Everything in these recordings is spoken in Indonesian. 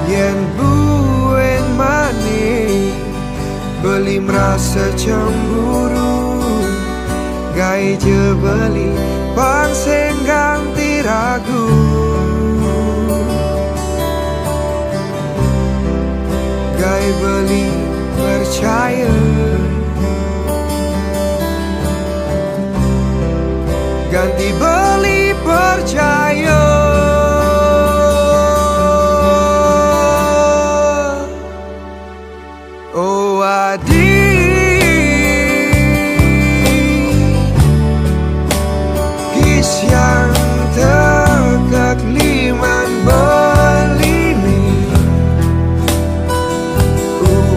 yen bueng mani beli merasa cemburu gai je beli bang sing ganti ragu gai beli percaya ganti beli percaya. Oh adik, gis yang tegak liman beli ni.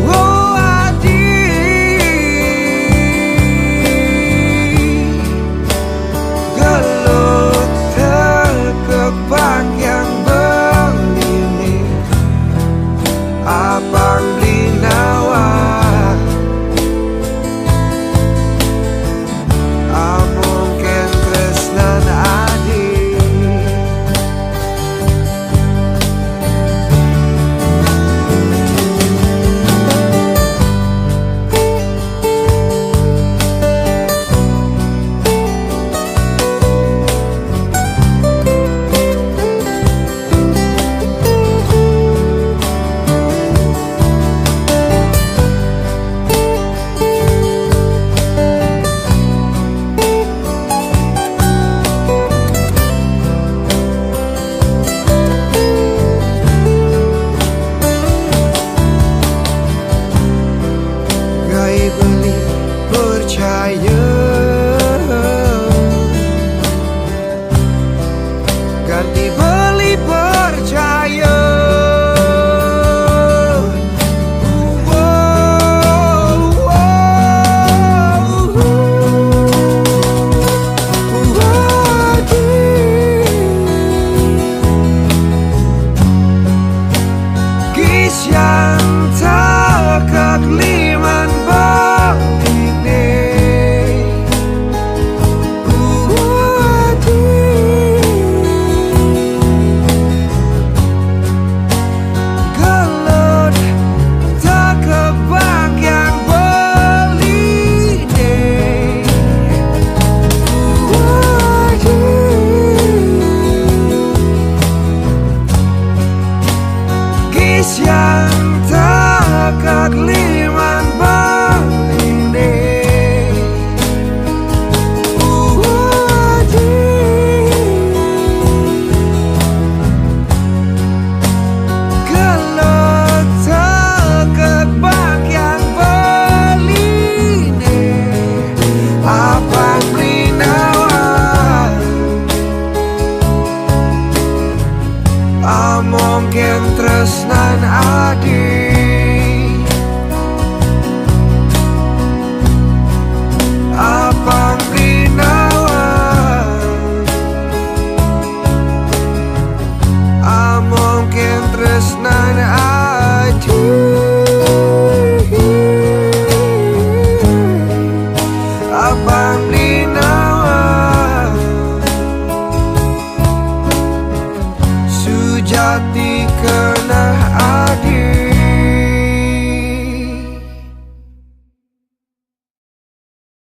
Oh adik, gelut tegak bang yang beli ni. Abang beli nawa mungkin tresnan adik. Gai beli percaya ganti beli percaya. Gis yang tegak liman yang tegak liman bali ni. Gelut tegak bang yang beli ni. Abang beli nawa mungkin tresnan adik. Abang beli nawa mungkin tresnan adik.